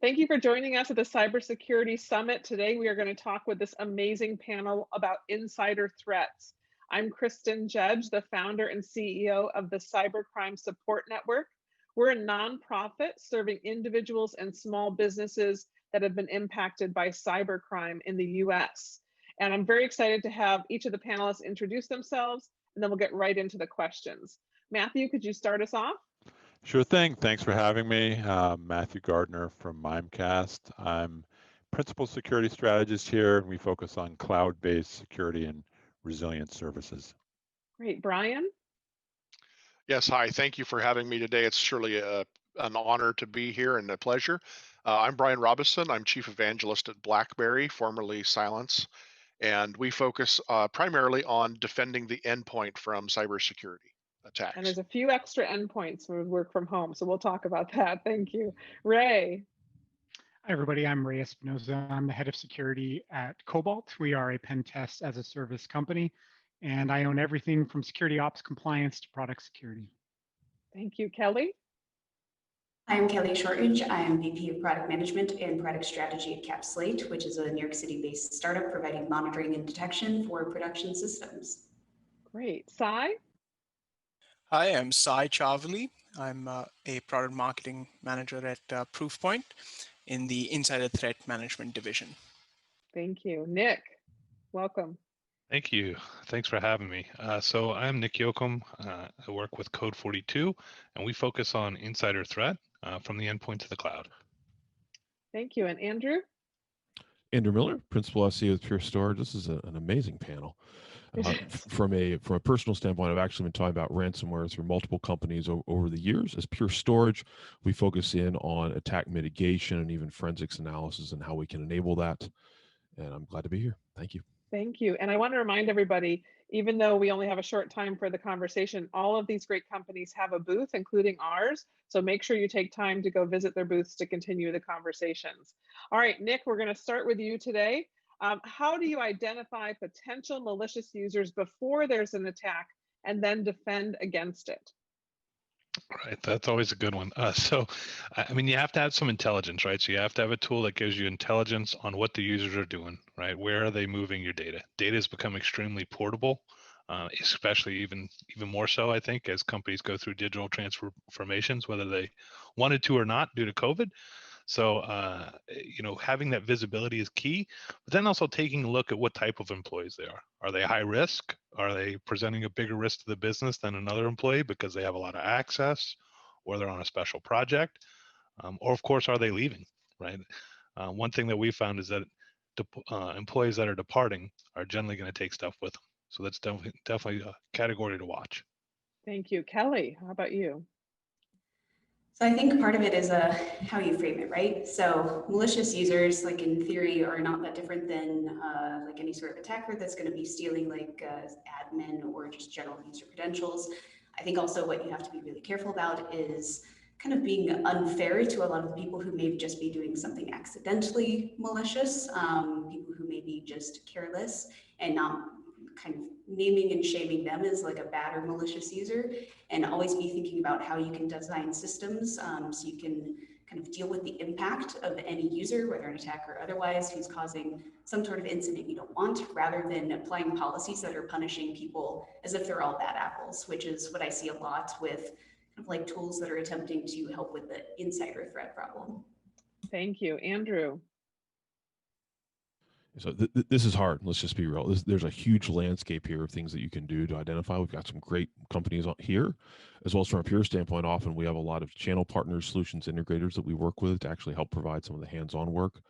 Thank you for joining us at the Cybersecurity Summit. Today, we are going to talk with this amazing panel about insider threats. I'm Kristin Judge, the founder and CEO of the Cybercrime Support Network. We're a nonprofit serving individuals and small businesses that have been impacted by cybercrime in the US. And I'm very excited to have each of the panelists introduce themselves, and then we'll get right into the questions. Matthew, could you start us off? Sure thing. Thanks for having me. Matthew Gardiner from Mimecast. I'm principal security strategist here, and we focus on cloud-based security and resilience services. Great. Brian? Yes, hi. Thank you for having me today. It's surely an honor to be here and a pleasure. I'm Brian Robison. I'm Chief Evangelist at BlackBerry, formerly Silence, and we focus primarily on defending the endpoint from cybersecurity attacks. And there's a few extra endpoints when we work from home, so we'll talk about that. Thank you. Ray. Hi, everybody. I'm Ray Espinoza. I'm the head of security at Cobalt. We are a pen test as a service company, and I own everything from security ops compliance to product security. Thank you. Kelly. I'm Kelly Shortridge. I am VP of Product Management and Product Strategy at CapSlate, which is a New York City-based startup providing monitoring and detection for production systems. Great. Cy? Hi, I'm Chavali. I'm a product marketing manager at Proofpoint in the Insider Threat Management division. Thank you. Nick, welcome. Thank you. Thanks for having me. So I'm Nick Yokum. I work with Code 42, and we focus on insider threat from the endpoint to the cloud. Thank you. And Andrew? Andrew Miller, Principal SE with Pure Storage. This is an amazing panel. From a personal standpoint, I've actually been talking about ransomware through multiple companies over the years. As Pure Storage, we focus in on attack mitigation and even forensics analysis and how we can enable that. And I'm glad to be here. Thank you. Thank you. And I want to remind everybody, even though we only have a short time for the conversation, all of these great companies have a booth, including ours. So make sure you take time to go visit their booths to continue the conversations. All right, Nick, we're going to start with you today. How do you identify potential malicious users before there's an attack and then defend against it? Right, that's always a good one. So, I mean, you have to have some intelligence, right? So you have to have a tool that gives you intelligence on what the users are doing, right? Where are they moving your data? Data has become extremely portable, especially even more so, I think, as companies go through digital transformations, whether they wanted to or not due to COVID. So, having that visibility is key, but then also taking a look at what type of employees they are. Are they high risk? Are they presenting a bigger risk to the business than another employee because they have a lot of access, or they're on a special project? Or of course, are they leaving, right? One thing that we found is that employees that are departing are generally going to take stuff with them. So that's definitely a category to watch. Thank you. Kelly, how about you? So I think part of it is how you frame it, right? So malicious users, like in theory, are not that different than like any sort of attacker that's going to be stealing like admin or just general user credentials. I think also what you have to be really careful about is kind of being unfair to a lot of the people who may just be doing something accidentally malicious, people who may be just careless and not kind of naming and shaming them as like a bad or malicious user, and always be thinking about how you can design systems so you can kind of deal with the impact of any user, whether an attacker or otherwise, who's causing some sort of incident you don't want, rather than applying policies that are punishing people as if they're all bad apples, which is what I see a lot with kind of like tools that are attempting to help with the insider threat problem. Thank you. Andrew? So this is hard. Let's just be real. There's a huge landscape here of things that you can do to identify. We've got some great companies here, as well as from a Pure standpoint. Often we have a lot of channel partners, solutions integrators that we work with to actually help provide some of the hands-on work.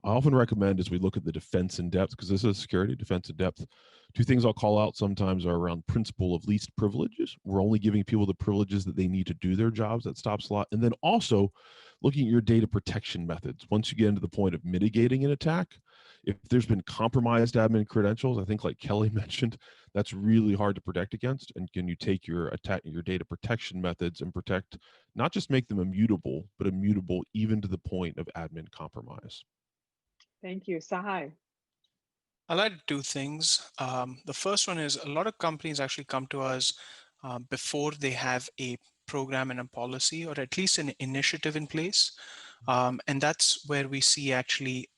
I often recommend as we look at the defense in depth, because this is security, defense in depth, two things I'll call out sometimes are around principle of least privileges. We're only giving people the privileges that they need to do their jobs. That stops a lot. And then also looking at your data protection methods. Once you get into the point of mitigating an attack, if there's been compromised admin credentials, I think like Kelly mentioned, that's really hard to protect against. And can you take your data protection methods and protect, not just make them immutable, but immutable even to the point of admin compromise? Thank you. Sahai? I like to do things. The first one is a lot of companies actually come to us before they have a program and a policy, or at least an initiative in place. And that's where we see actually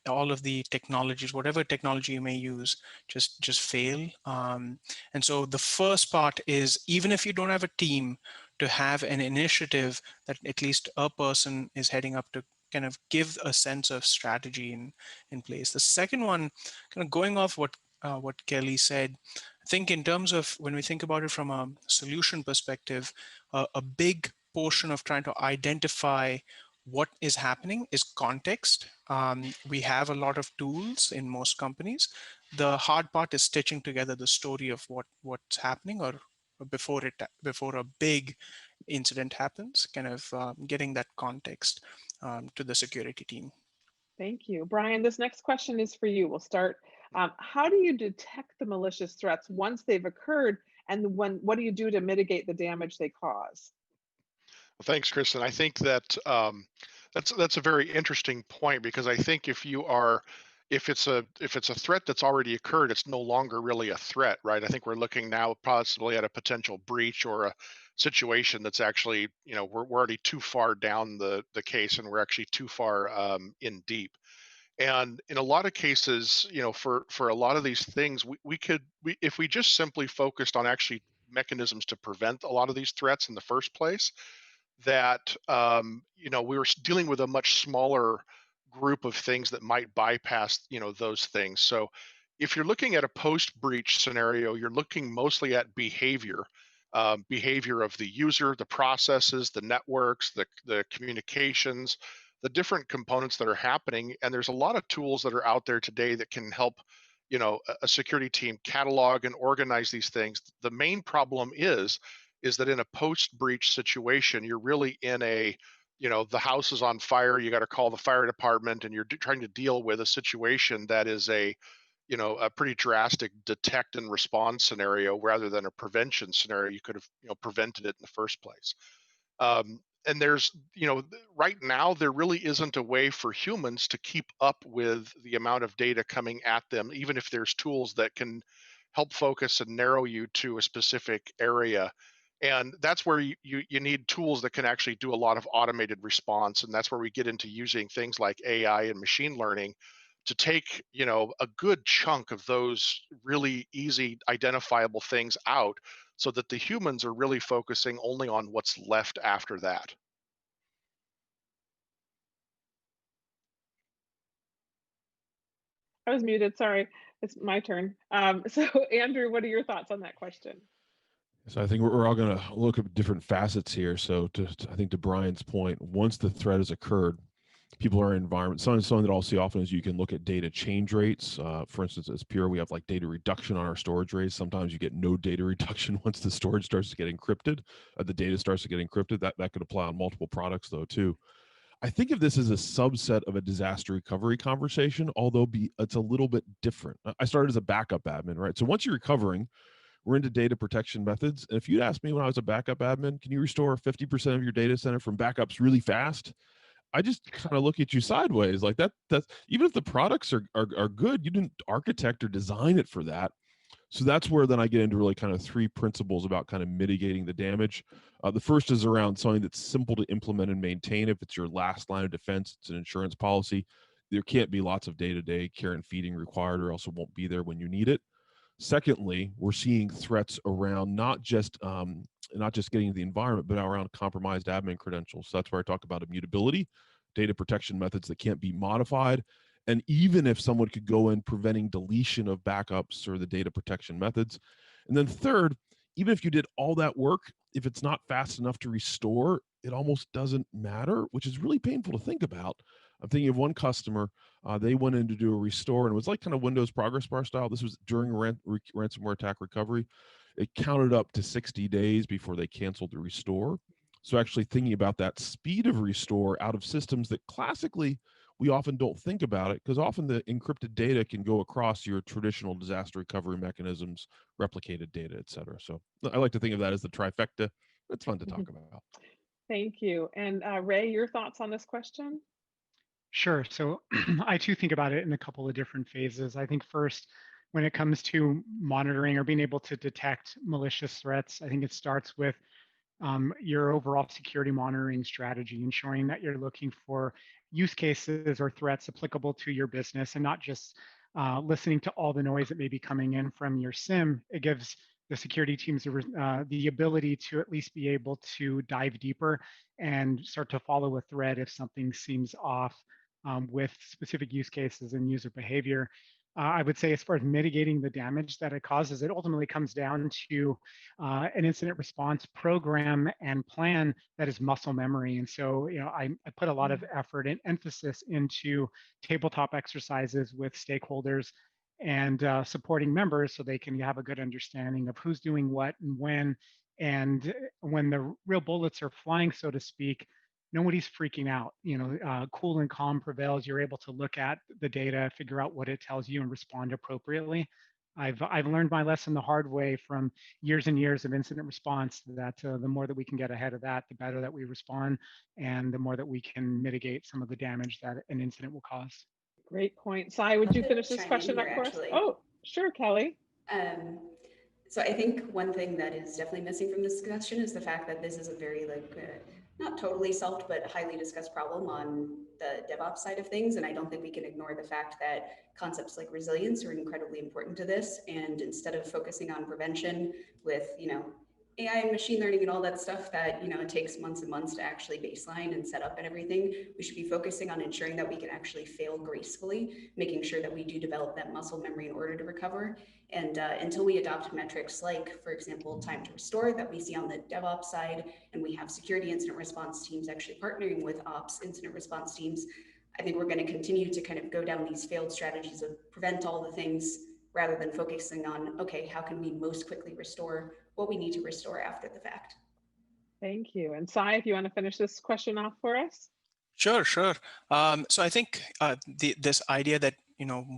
all of the technologies, whatever technology you may use, just fail. And so the first part is, even if you don't have a team, to have an initiative that at least a person is heading up to kind of give a sense of strategy in place. The second one, kind of going off what Kelly said, I think in terms of when we think about it from a solution perspective, a big portion of trying to identify what is happening is context. We have a lot of tools in most companies. The hard part is stitching together the story of what's happening, or before a big incident happens, kind of getting that context to the security team. Thank you. Brian, this next question is for you. We'll start. How do you detect the malicious threats once they've occurred, and what do you do to mitigate the damage they cause? Well, thanks, Kristin. I think that that's a very interesting point, because I think if it's a threat that's already occurred, it's no longer really a threat, right? I think we're looking now possibly at a potential breach or a situation that's actually, we're already too far down the case, and we're actually too far in deep. And in a lot of cases, for a lot of these things, if we just simply focused on actually mechanisms to prevent a lot of these threats in the first place, that we were dealing with a much smaller group of things that might bypass those things. So if you're looking at a post-breach scenario, you're looking mostly at behavior of the user, the processes, the networks, the communications, the different components that are happening. And there's a lot of tools that are out there today that can help a security team catalog and organize these things. The main problem is that in a post-breach situation, you're really in the house is on fire, you got to call the fire department, and you're trying to deal with a situation that is a pretty drastic detect and respond scenario rather than a prevention scenario. You could have prevented it in the first place. And there's, right now, there really isn't a way for humans to keep up with the amount of data coming at them, even if there's tools that can help focus and narrow you to a specific area. And that's where you need tools that can actually do a lot of automated response. And that's where we get into using things like AI and machine learning to take, a good chunk of those really easy identifiable things out, so that the humans are really focusing only on what's left after that. I was muted, sorry. It's my turn. So Andrew, what are your thoughts on that question? So I think we're all going to look at different facets here. So I think to Brian's point, once the threat has occurred, people are in environment. Something that I'll see often is you can look at data change rates. For instance, as Pure, we have like data reduction on our storage rates. Sometimes you get no data reduction once the storage starts to get encrypted. The data starts to get encrypted. That could apply on multiple products though too. I think of this as a subset of a disaster recovery conversation, although it's a little bit different. I started as a backup admin, right? So once you're recovering, we're into data protection methods. And if you'd asked me when I was a backup admin, can you restore 50% of your data center from backups really fast? I just kind of look at you sideways like that. That's even if the products are good, you didn't architect or design it for that. So that's where then I get into really kind of three principles about kind of mitigating the damage. The first is around something that's simple to implement and maintain. If it's your last line of defense, it's an insurance policy. There can't be lots of day-to-day care and feeding required, or else it won't be there when you need it. Secondly, we're seeing threats around not just getting the environment, but around compromised admin credentials. So that's where I talk about immutability, data protection methods that can't be modified. And even if someone could go in preventing deletion of backups or the data protection methods. And then third, even if you did all that work, if it's not fast enough to restore, it almost doesn't matter, which is really painful to think about. I'm thinking of one customer, they went in to do a restore, and it was like kind of Windows progress bar style. This was during ransomware attack recovery. It counted up to 60 days before they canceled the restore. So actually thinking about that speed of restore out of systems that classically we often don't think about it, because often the encrypted data can go across your traditional disaster recovery mechanisms, replicated data, et cetera. So I like to think of that as the trifecta. It's fun to talk about. Thank you. And Ray, your thoughts on this question? Sure. So I too think about it in a couple of different phases. I think first, when it comes to monitoring or being able to detect malicious threats, I think it starts with your overall security monitoring strategy, ensuring that you're looking for use cases or threats applicable to your business and not just listening to all the noise that may be coming in from your SIM. It gives the security teams the ability to at least be able to dive deeper and start to follow a thread if something seems off with specific use cases and user behavior. I would say as far as mitigating the damage that it causes, it ultimately comes down to an incident response program and plan that is muscle memory. And so, I put a lot of effort and emphasis into tabletop exercises with stakeholders and supporting members so they can have a good understanding of who's doing what and when. And when the real bullets are flying, so to speak, nobody's freaking out. Cool and calm prevails. You're able to look at the data, figure out what it tells you, and respond appropriately. I've learned my lesson the hard way from years and years of incident response that the more that we can get ahead of that, the better that we respond, and the more that we can mitigate some of the damage that an incident will cause. Great point. Sai, would you finish this question up for us? Oh, sure, Kelly. So I think one thing that is definitely missing from this discussion is the fact that this is a very not totally solved, but highly discussed problem on the DevOps side of things. And I don't think we can ignore the fact that concepts like resilience are incredibly important to this. And instead of focusing on prevention with, AI and machine learning and all that stuff that, it takes months and months to actually baseline and set up and everything, we should be focusing on ensuring that we can actually fail gracefully, making sure that we do develop that muscle memory in order to recover. And until we adopt metrics like, for example, time to restore that we see on the DevOps side, and we have security incident response teams actually partnering with ops incident response teams, I think we're going to continue to kind of go down these failed strategies of prevent all the things rather than focusing on, okay, how can we most quickly restore what we need to restore after the fact. Thank you. And Sai, if you want to finish this question off for us. Sure. So I think this idea that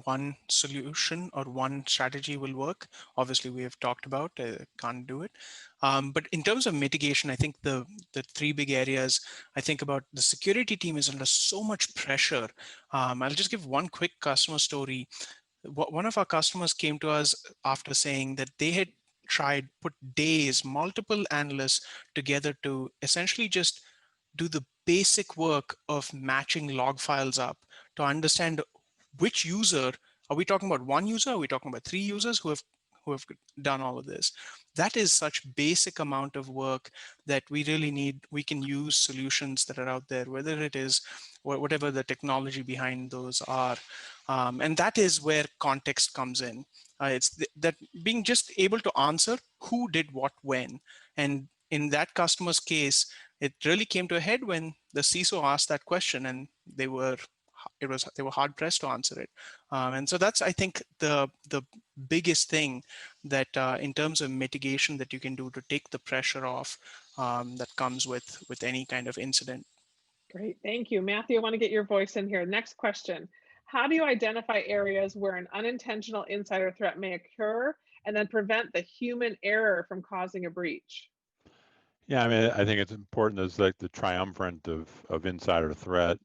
one solution or one strategy will work. Obviously, we have talked about can't do it. But in terms of mitigation, I think the three big areas I think about, the security team is under so much pressure. I'll just give one quick customer story. One of our customers came to us after saying that they had put days, multiple analysts together to essentially just do the basic work of matching log files up to understand which user. Are we talking about one user? Are we talking about 3 users who have done all of this? That is such basic amount of work that we really need. We can use solutions that are out there, whether it is whatever the technology behind those are. And that is where context comes in. It's that being just able to answer who did what when. And in that customer's case, it really came to a head when the CISO asked that question, and they were hard pressed to answer it. And so that's, I think, the biggest thing that in terms of mitigation that you can do to take the pressure off that comes with any kind of incident. Great, thank you. Matthew, I want to get your voice in here. Next question. How do you identify areas where an unintentional insider threat may occur and then prevent the human error from causing a breach? Yeah, I mean, I think it's important. As like the triumvirate of insider threat.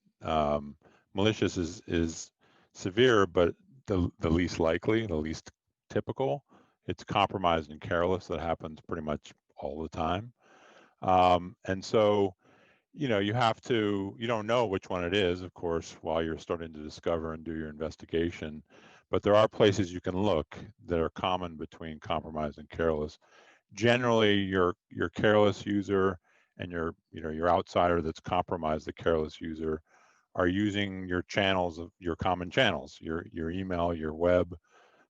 Malicious is severe, but the least likely, the least typical. It's compromised and careless. That happens pretty much all the time. And so, you don't know which one it is, of course, while you're starting to discover and do your investigation. But there are places you can look that are common between compromised and careless. Generally, your careless user and your outsider that's compromised, the careless user, are using your channels, of your common channels, your email, your web,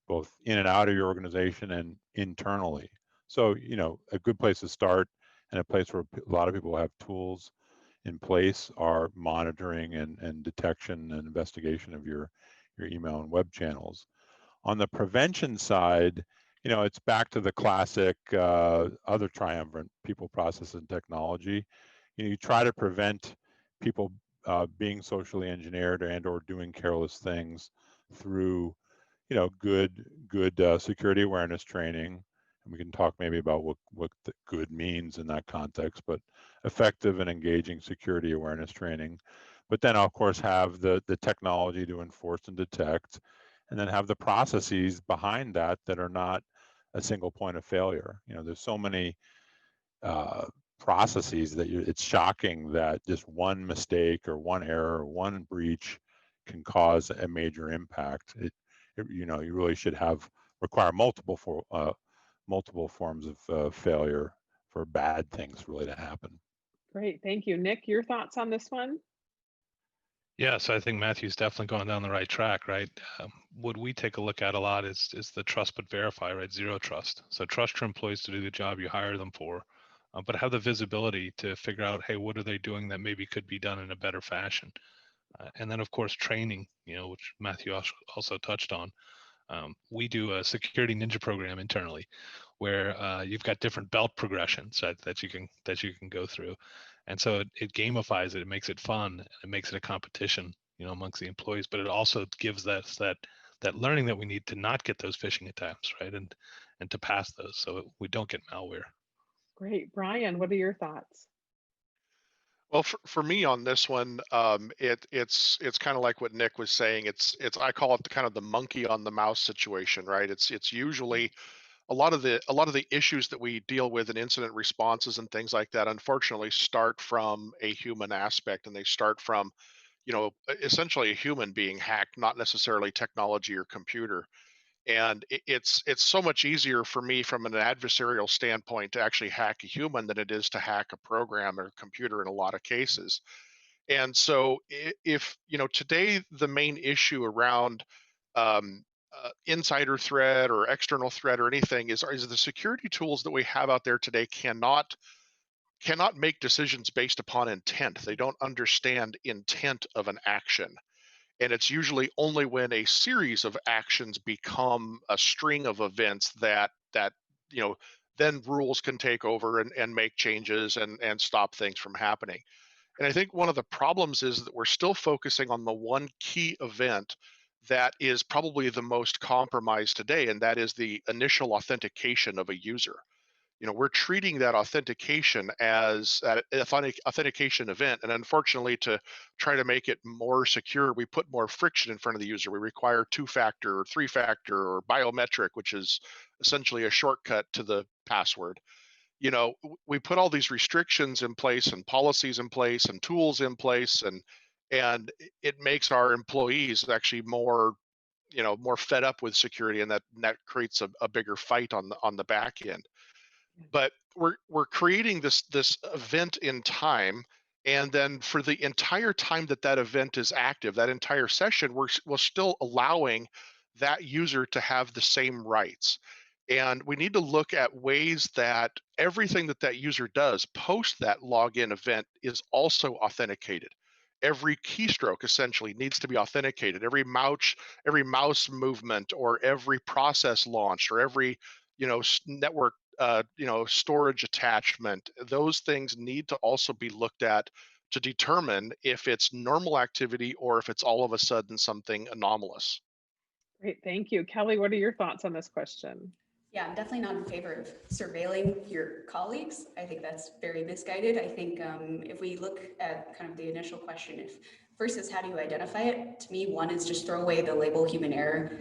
both in and out of your organization and internally. So, a good place to start, and a place where a lot of people have tools in place, are monitoring and detection and investigation of your email and web channels. On the prevention side, it's back to the classic other triumvirate: people, process, and technology. You try to prevent people being socially engineered or doing careless things through, good security awareness training. And we can talk maybe about what the good means in that context, but effective and engaging security awareness training. But then, of course, have the technology to enforce and detect, and then have the processes behind that are not a single point of failure. There's so many processes that it's shocking that just one mistake or one error or one breach can cause a major impact. You know, you really should require multiple forms of failure for bad things really to happen. Great, thank you. Nick, your thoughts on this one? Yeah, so I think Matthew's definitely going down the right track, right? What we take a look at a lot is the trust but verify, right? Zero trust. So trust your employees to do the job you hire them for, but have the visibility to figure out, hey, what are they doing that maybe could be done in a better fashion? And then, of course, training, you know, which Matthew also touched on. We do a security ninja program internally, where you've got different belt progressions that you can go through, and so it gamifies it. It makes it fun. It makes it a competition, you know, amongst the employees. But it also gives us that learning that we need to not get those phishing attempts, right, and to pass those, so we don't get malware. Great, Brian, what are your thoughts? Well, for me on this one, it's kind of like what Nick was saying. It's I call it kind of the monkey on the mouse situation, right? It's usually a lot of the issues that we deal with in incident responses and things like that, unfortunately, start from a human aspect, and they start from, you know, essentially a human being hacked, not necessarily technology or computer. And it's so much easier for me from an adversarial standpoint to actually hack a human than it is to hack a program or a computer in a lot of cases. And so if, you know, today the main issue around insider threat or external threat or anything is the security tools that we have out there today cannot make decisions based upon intent. They don't understand intent of an action. And it's usually only when a series of actions become a string of events that you know, then rules can take over and make changes and stop things from happening. And I think one of the problems is that we're still focusing on the one key event that is probably the most compromised today, and that is the initial authentication of a user. You know, we're treating that authentication as an authentication event, and unfortunately, to try to make it more secure, we put more friction in front of the user. We require 2-factor or 3-factor or biometric, which is essentially a shortcut to the password. You know, we put all these restrictions in place and policies in place and tools in place, and it makes our employees actually more, you know, more fed up with security, and that creates a bigger fight on the back end. But we're creating this event in time, and then for the entire time that event is active, that entire session, we're still allowing that user to have the same rights. And we need to look at ways that everything that user does post that login event is also authenticated. Every keystroke essentially needs to be authenticated. Every mouse movement, or every process launched, or every, you know, network you know, storage attachment, those things need to also be looked at to determine if it's normal activity or if it's all of a sudden something anomalous. Great, thank you. Kelly, what are your thoughts on this question? Yeah, I'm definitely not in favor of surveilling your colleagues. I think that's very misguided. I think if we look at kind of the initial question, versus how do you identify it? To me, one is just throw away the label human error.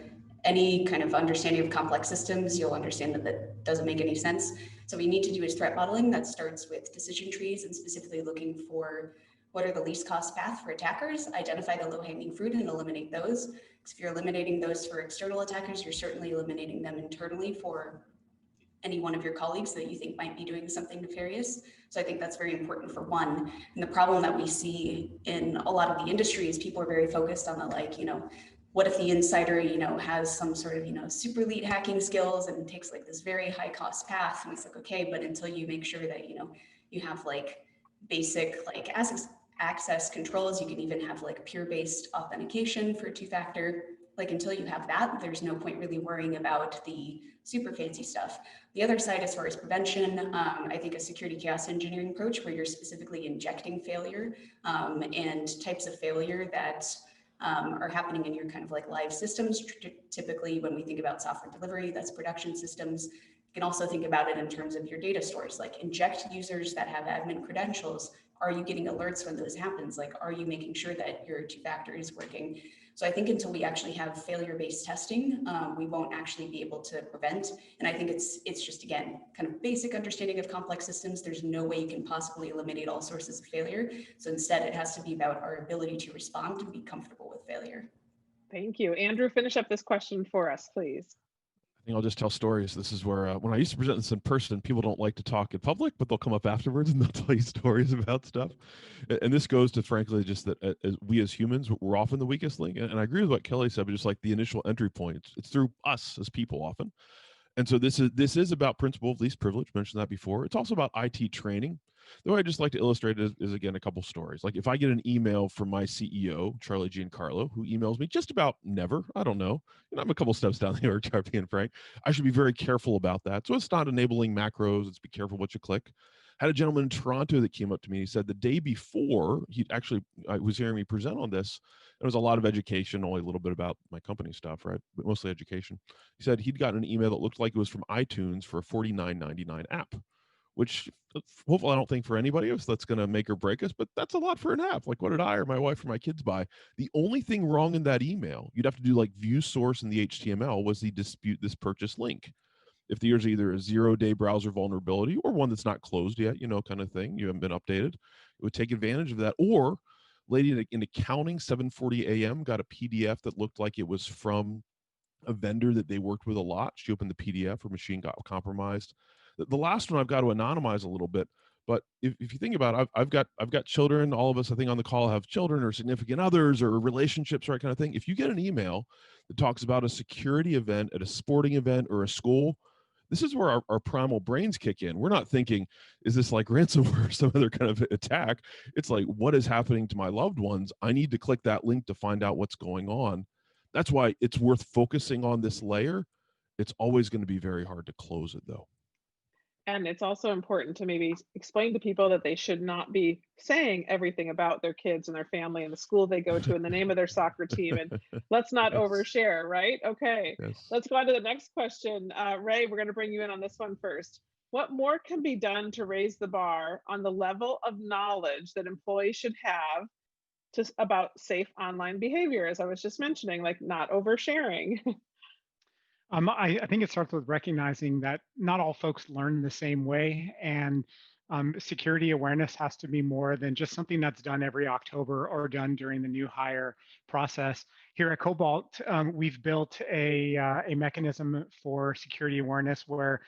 Any kind of understanding of complex systems, you'll understand that doesn't make any sense. So what you need to do is threat modeling that starts with decision trees and specifically looking for what are the least cost path for attackers, identify the low-hanging fruit and eliminate those. Because if you're eliminating those for external attackers, you're certainly eliminating them internally for any one of your colleagues that you think might be doing something nefarious. So I think that's very important for one. And the problem that we see in a lot of the industry is people are very focused on the, like, you know, what if the insider, you know, has some sort of, you know, super elite hacking skills and takes like this very high cost path? And it's like, okay, but until you make sure that, you know, you have like basic like access controls, you can even have like peer-based authentication for 2-factor. Like until you have that, there's no point really worrying about the super fancy stuff. The other side, as far as prevention, I think a security chaos engineering approach where you're specifically injecting failure and types of failure that are happening in your kind of like live systems. Typically, when we think about software delivery, that's production systems. You can also think about it in terms of your data stores, like inject users that have admin credentials. Are you getting alerts when this happens? Like, are you making sure that your 2-factor is working? So I think until we actually have failure-based testing, we won't actually be able to prevent. And I think it's just, again, kind of basic understanding of complex systems. There's no way you can possibly eliminate all sources of failure. So instead, it has to be about our ability to respond and be comfortable with failure. Thank you. Andrew, finish up this question for us, please. I think I'll just tell stories. This is where, when I used to present this in person, people don't like to talk in public, but they'll come up afterwards and they'll tell you stories about stuff. And this goes to, frankly, just that as we as humans, we're often the weakest link. And I agree with what Kelly said, but just like the initial entry point, it's through us as people often. And so this is about principle of least privilege. Mentioned that before. It's also about IT training. The way I just like to illustrate it is again, a couple stories. Like if I get an email from my CEO, Charlie Giancarlo, who emails me just about never, I don't know, I'm a couple steps down the org chart, being frank. I should be very careful about that. So it's not enabling macros. It's be careful what you click. I had a gentleman in Toronto that came up to me. He said the day before, I was hearing me present on this. It was a lot of education, only a little bit about my company stuff, right? But mostly education. He said he'd gotten an email that looked like it was from iTunes for a $49.99 app, which hopefully I don't think for anybody else that's going to make or break us, but that's a lot for an app. Like what did I or my wife or my kids buy? The only thing wrong in that email, you'd have to do like view source in the HTML, was the dispute this purchase link. If there's either a 0-day browser vulnerability or one that's not closed yet, kind of thing, you haven't been updated, it would take advantage of that. Or lady in accounting, 7:40 a.m., got a PDF that looked like it was from a vendor that they worked with a lot. She opened the PDF, her machine got compromised. The last one I've got to anonymize a little bit, but if you think about it, I've got children. All of us, I think, on the call have children or significant others or relationships, right, kind of thing. If you get an email that talks about a security event at a sporting event or a school, this is where our primal brains kick in. We're not thinking, is this like ransomware or some other kind of attack? It's like, what is happening to my loved ones? I need to click that link to find out what's going on. That's why it's worth focusing on this layer. It's always going to be very hard to close it, though. And it's also important to maybe explain to people that they should not be saying everything about their kids and their family and the school they go to and the name of their soccer team. And let's not overshare, right? Okay, let's go on to the next question. Ray, we're going to bring you in on this one first. What more can be done to raise the bar on the level of knowledge that employees should have about safe online behavior, as I was just mentioning, like not oversharing? I think it starts with recognizing that not all folks learn the same way, and security awareness has to be more than just something that's done every October or done during the new hire process. Here at Cobalt, we've built a mechanism for security awareness where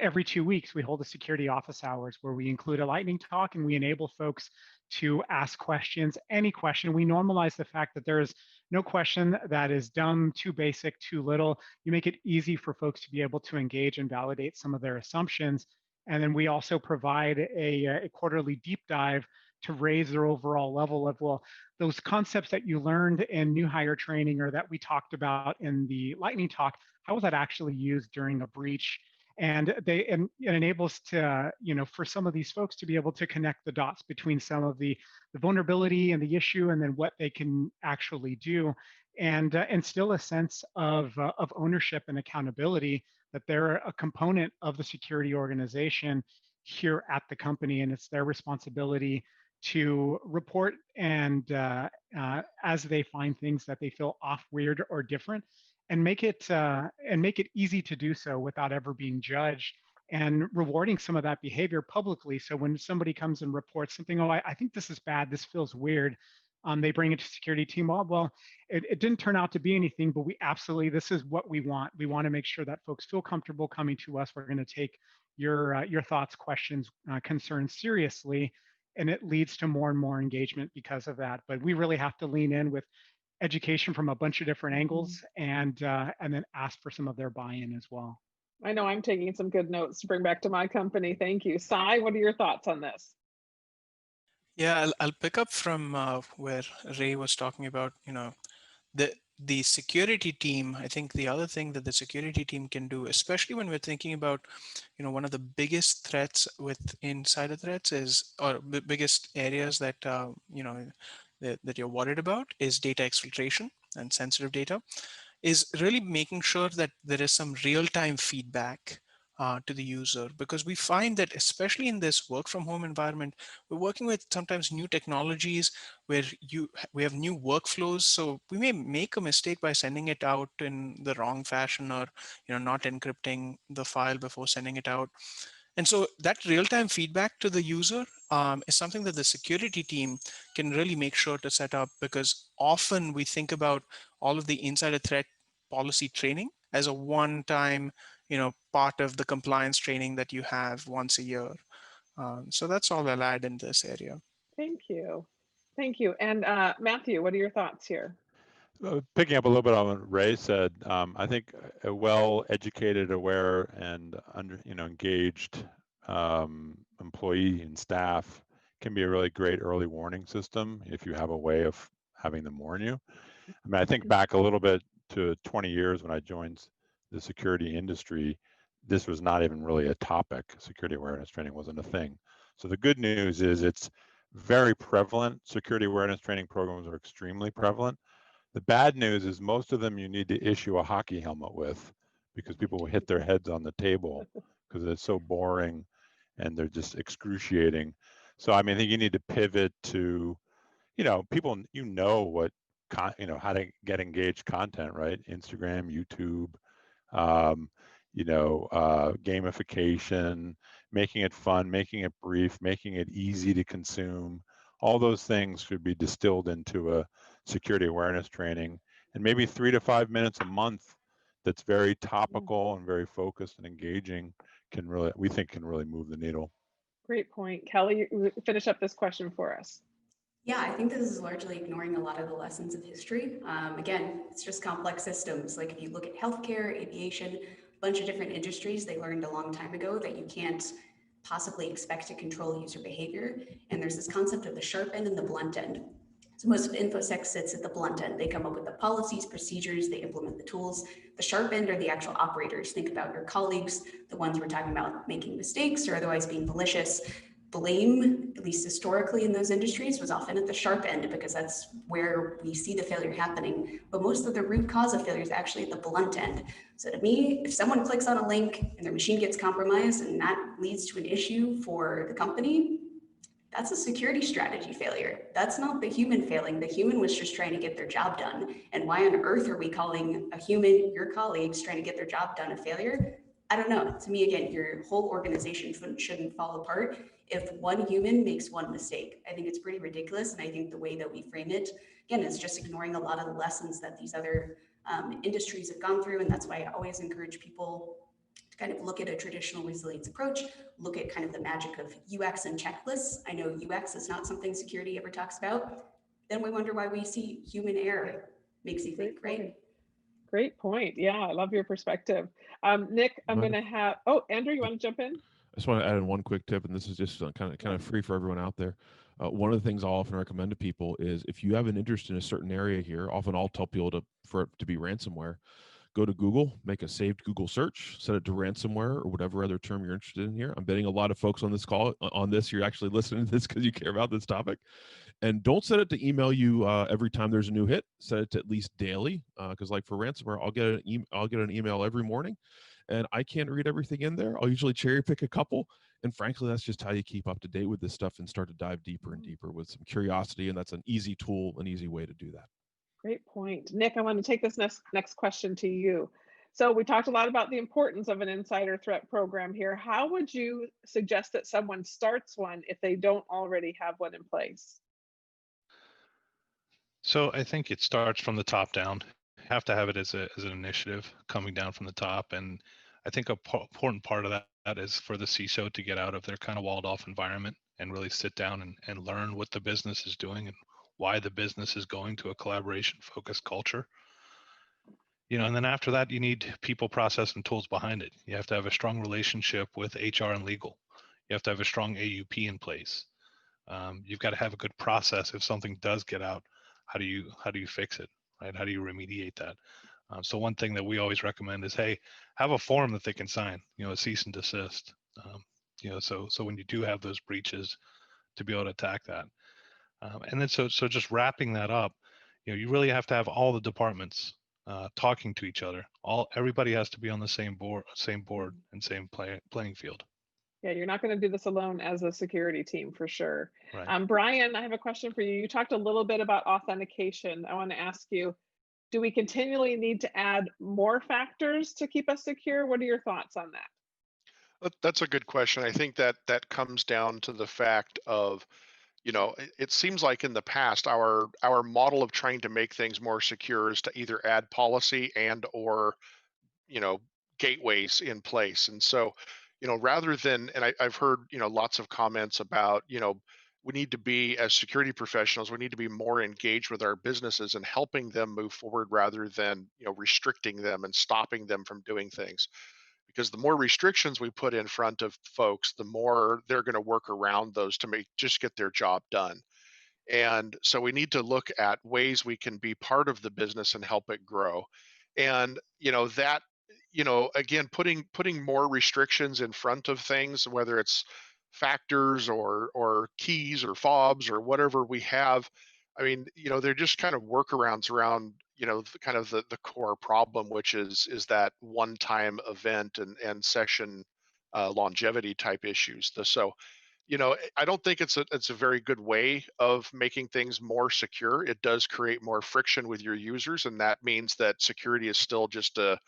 every 2 weeks we hold a security office hours where we include a lightning talk and we enable folks to ask questions, any question. We normalize the fact that there is no question that is dumb, too basic, too little. You make it easy for folks to be able to engage and validate some of their assumptions. And then we also provide a quarterly deep dive to raise their overall level of, well, those concepts that you learned in new hire training or that we talked about in the lightning talk, how was that actually used during a breach? And it enables to, for some of these folks to be able to connect the dots between some of the vulnerability and the issue, and then what they can actually do, and instill a sense of ownership and accountability that they're a component of the security organization here at the company, and it's their responsibility to report and as they find things that they feel off, weird, or different, and make it easy to do so without ever being judged, and rewarding some of that behavior publicly. So when somebody comes and reports something, oh, I think this is bad, this feels weird, they bring it to security team. Well, it didn't turn out to be anything, but we absolutely, this is what we want. We want to make sure that folks feel comfortable coming to us. We're going to take your thoughts, questions, concerns seriously, and it leads to more and more engagement because of that. But we really have to lean in with education from a bunch of different angles, and then ask for some of their buy-in as well. I know I'm taking some good notes to bring back to my company. Thank you. Sai, what are your thoughts on this? Yeah, I'll pick up from where Ray was talking about, the security team. I think the other thing that the security team can do, especially when we're thinking about, one of the biggest threats with insider threats or the biggest areas that, that you're worried about is data exfiltration and sensitive data, is really making sure that there is some real-time feedback to the user, because we find that especially in this work from home environment, we're working with sometimes new technologies where we have new workflows. So we may make a mistake by sending it out in the wrong fashion, or not encrypting the file before sending it out. And so that real-time feedback to the user is something that the security team can really make sure to set up, because often we think about all of the insider threat policy training as a one-time, part of the compliance training that you have once a year. So that's all I'll add in this area. Thank you. Thank you. And Matthew, what are your thoughts here? Picking up a little bit on what Ray said, I think a well-educated, aware, and engaged employee and staff can be a really great early warning system if you have a way of having them warn you. I mean, I think back a little bit to 20 years when I joined the security industry. This was not even really a topic. Security awareness training wasn't a thing. So the good news is it's very prevalent. Security awareness training programs are extremely prevalent. The bad news is most of them you need to issue a hockey helmet with, because people will hit their heads on the table because it's so boring and they're just excruciating. So I mean, I think you need to pivot to, people, what, how to get engaged content, right? Instagram, YouTube, gamification, making it fun, making it brief, making it easy to consume. All those things should be distilled into a security awareness training, and maybe 3 to 5 minutes a month that's very topical and very focused and engaging we think can really move the needle. Great point. Kelly, finish up this question for us. Yeah, I think this is largely ignoring a lot of the lessons of history. Again, it's just complex systems. Like if you look at healthcare, aviation, a bunch of different industries, they learned a long time ago that you can't possibly expect to control user behavior. And there's this concept of the sharp end and the blunt end. So most of InfoSec sits at the blunt end. They come up with the policies, procedures, they implement the tools. The sharp end are the actual operators. Think about your colleagues, the ones we're talking about making mistakes or otherwise being malicious. Blame, at least historically in those industries, was often at the sharp end because that's where we see the failure happening. But most of the root cause of failure is actually at the blunt end. So to me, if someone clicks on a link and their machine gets compromised and that leads to an issue for the company, that's a security strategy failure. That's not the human failing. The human was just trying to get their job done. And why on earth are we calling a human, your colleagues, trying to get their job done a failure? I don't know. To me, again, your whole organization shouldn't fall apart if one human makes one mistake. I think it's pretty ridiculous. And I think the way that we frame it, again, is just ignoring a lot of the lessons that these other industries have gone through. And that's why I always encourage people to kind of look at a traditional resilience approach, look at kind of the magic of UX and checklists. I know UX is not something security ever talks about. Then we wonder why we see human error. Makes you think, right? Great point. Yeah, I love your perspective. Nick, I'm going to have, Andrew, you want to jump in? I just want to add in one quick tip, and this is just kind of free for everyone out there. One of the things I'll often recommend to people is if you have an interest in a certain area here, often I'll tell people for it to be ransomware, go to Google, make a saved Google search, set it to ransomware or whatever other term you're interested in here. I'm betting a lot of folks on this call, you're actually listening to this because you care about this topic. And don't set it to email you every time there's a new hit. Set it to at least daily, because like for ransomware, I'll get an email every morning, and I can't read everything in there. I'll usually cherry pick a couple, and frankly, that's just how you keep up to date with this stuff and start to dive deeper and deeper with some curiosity. And that's an easy tool, an easy way to do that. Great point. Nick, I want to take this next question to you. So we talked a lot about the importance of an insider threat program here. How would you suggest that someone starts one if they don't already have one in place? So I think it starts from the top down. You have to have it as an initiative coming down from the top. And I think an important part of that is for the CISO to get out of their kind of walled off environment and really sit down and learn what the business is doing and why the business is going to a collaboration focused culture. And then after that, you need people, process, and tools behind it. You have to have a strong relationship with HR and legal. You have to have a strong AUP in place. You've got to have a good process if something does get out. How do you fix it, right? How do you remediate that? So one thing that we always recommend is, hey, have a form that they can sign, a cease and desist. So when you do have those breaches, to be able to attack that. And then so just wrapping that up, you really have to have all the departments talking to each other. Everybody has to be on the same board and same playing field. Yeah, you're not going to do this alone as a security team for sure. Right. Brian, I have a question for you. You talked a little bit about authentication. I want to ask you, do we continually need to add more factors to keep us secure? What are your thoughts on that? That's a good question. I think that comes down to the fact of, it seems like in the past, our model of trying to make things more secure is to either add policy and or, gateways in place. And so, rather than, and I've heard, lots of comments about, we need to be, as security professionals, we need to be more engaged with our businesses and helping them move forward rather than, restricting them and stopping them from doing things. Because the more restrictions we put in front of folks, the more they're going to work around those to just get their job done. And so we need to look at ways we can be part of the business and help it grow. And that, again, putting more restrictions in front of things, whether it's factors or keys or fobs or whatever we have, I mean, they're just kind of workarounds around, kind of the core problem, which is that one-time event and session longevity type issues. So I don't think it's a very good way of making things more secure. It does create more friction with your users, and that means that security is still just the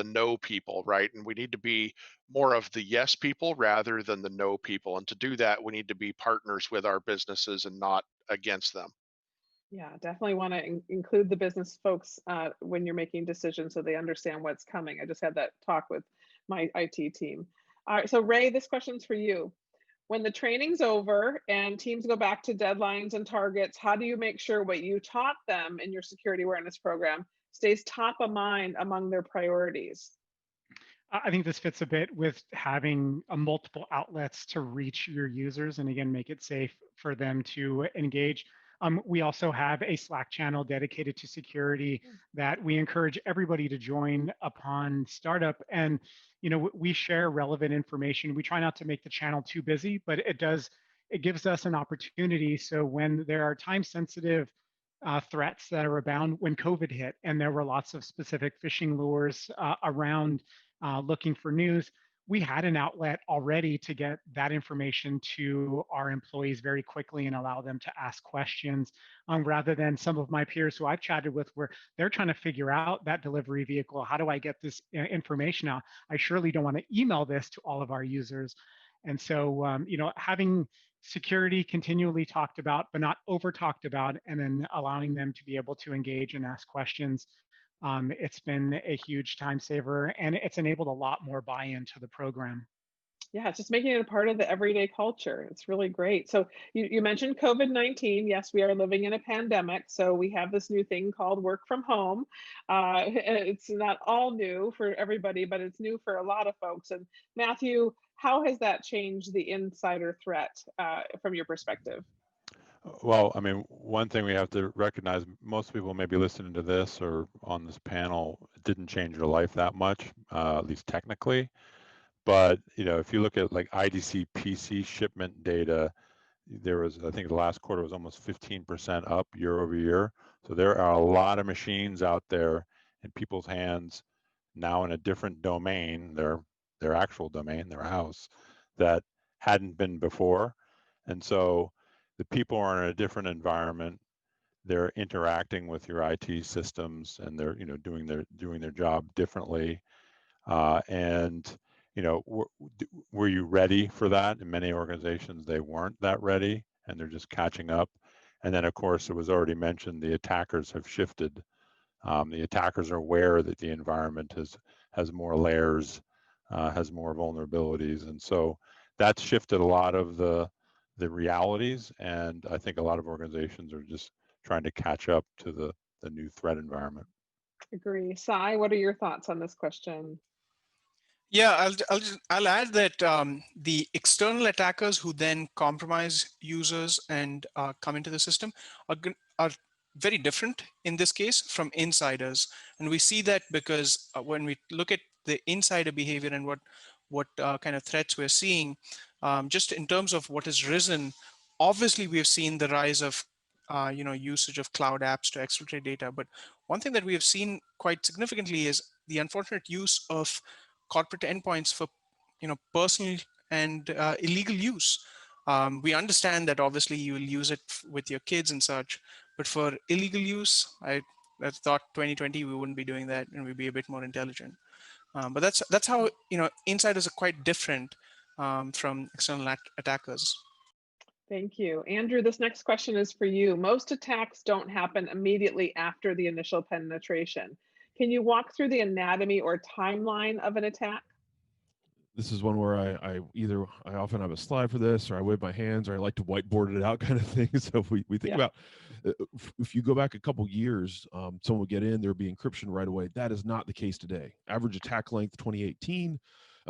no people, right? And we need to be more of the yes people rather than the no people. And to do that, we need to be partners with our businesses and not against them. Yeah, definitely want to include the business folks when you're making decisions so they understand what's coming. I just had that talk with my IT team. All right, so Ray, this question's for you. When the training's over and teams go back to deadlines and targets, how do you make sure what you taught them in your security awareness program stays top of mind among their priorities? I think this fits a bit with having multiple outlets to reach your users and again, make it safe for them to engage. We also have a Slack channel dedicated to security that we encourage everybody to join upon startup. And we share relevant information. We try not to make the channel too busy, but it gives us an opportunity. So when there are time-sensitive threats that are abound, when COVID hit, and there were lots of specific phishing lures around looking for news, we had an outlet already to get that information to our employees very quickly and allow them to ask questions rather than some of my peers who I've chatted with where they're trying to figure out that delivery vehicle. How do I get this information out? I surely don't want to email this to all of our users. And so, having security continually talked about, but not over talked about, and then allowing them to be able to engage and ask questions. It's been a huge time saver, and it's enabled a lot more buy-in to the program. Yeah, it's just making it a part of the everyday culture. It's really great. So you mentioned COVID-19. Yes, we are living in a pandemic. So we have this new thing called work from home. It's not all new for everybody, but it's new for a lot of folks. And Matthew, how has that changed the insider threat from your perspective? Well, I mean, one thing we have to recognize, most people may be listening to this or on this panel, it didn't change their life that much, at least technically. But, if you look at like IDC PC shipment data, there was, I think the last quarter was almost 15% up year over year. So there are a lot of machines out there in people's hands now in a different domain, their actual domain, their house, that hadn't been before. And so the people are in a different environment. They're interacting with your IT systems, and they're doing their job differently. And were you ready for that? In many organizations, they weren't that ready, and they're just catching up. And then, of course, it was already mentioned, the attackers have shifted. The attackers are aware that the environment has more layers, has more vulnerabilities, and so that's shifted a lot of the realities. And I think a lot of organizations are just trying to catch up to the new threat environment. Agree. Sai, what are your thoughts on this question? Yeah, I'll add that the external attackers who then compromise users and come into the system are very different in this case from insiders, and we see that because when we look at the insider behavior and what kind of threats we're seeing, just in terms of what has risen, obviously we've seen the rise of usage of cloud apps to exfiltrate data. But one thing that we have seen quite significantly is the unfortunate use of corporate endpoints for, personal and illegal use. We understand that obviously you will use it with your kids and such, but for illegal use, I thought 2020 we wouldn't be doing that, and we'd be a bit more intelligent. But that's how insiders are quite different from external attackers. Thank you. Andrew, this next question is for you. Most attacks don't happen immediately after the initial penetration. Can you walk through the anatomy or timeline of an attack? This is one where I often have a slide for this, or I wave my hands, or I like to whiteboard it out kind of thing. So if we think about, if you go back a couple years, someone would get in, there'd be encryption right away. That is not the case today. Average attack length 2018.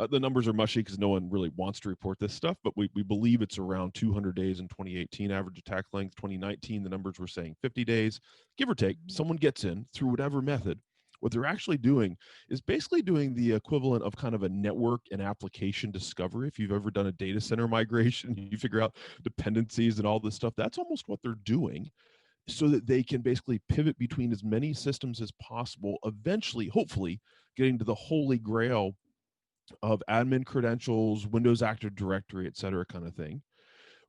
The numbers are mushy because no one really wants to report this stuff, but we believe it's around 200 days in 2018. Average attack length 2019, the numbers were saying 50 days, give or take. Someone gets in through whatever method. What they're actually doing is basically doing the equivalent of kind of a network and application discovery. If you've ever done a data center migration, you figure out dependencies and all this stuff. That's almost what they're doing, so that they can basically pivot between as many systems as possible, eventually, hopefully, getting to the holy grail of admin credentials, Windows Active Directory, et cetera, kind of thing.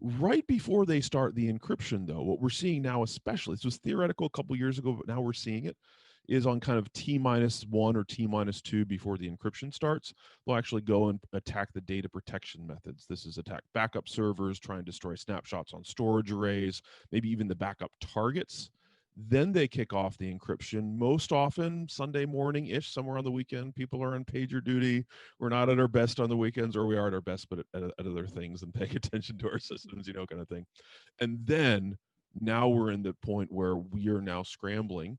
Right before they start the encryption, though, what we're seeing now, especially, this was theoretical a couple years ago, but now we're seeing it, is on kind of T-1 or T-2 before the encryption starts. They'll actually go and attack the data protection methods. This is attack backup servers, try and destroy snapshots on storage arrays, maybe even the backup targets. Then they kick off the encryption. Most often, Sunday morning-ish, somewhere on the weekend, people are on pager duty. We're not at our best on the weekends, or we are at our best, but at other things and paying attention to our systems, kind of thing. And then now we're in the point where we are now scrambling.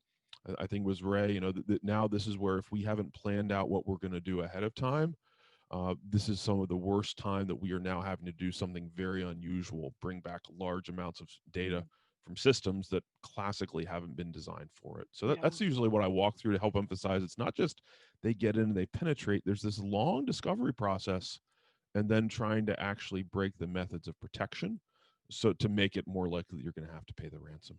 I think it was Ray, that now this is where if we haven't planned out what we're going to do ahead of time, this is some of the worst time that we are now having to do something very unusual, bring back large amounts of data from systems that classically haven't been designed for it. So that's usually what I walk through to help emphasize. It's not just they get in and they penetrate. There's this long discovery process, and then trying to actually break the methods of protection, so to make it more likely that you're going to have to pay the ransom.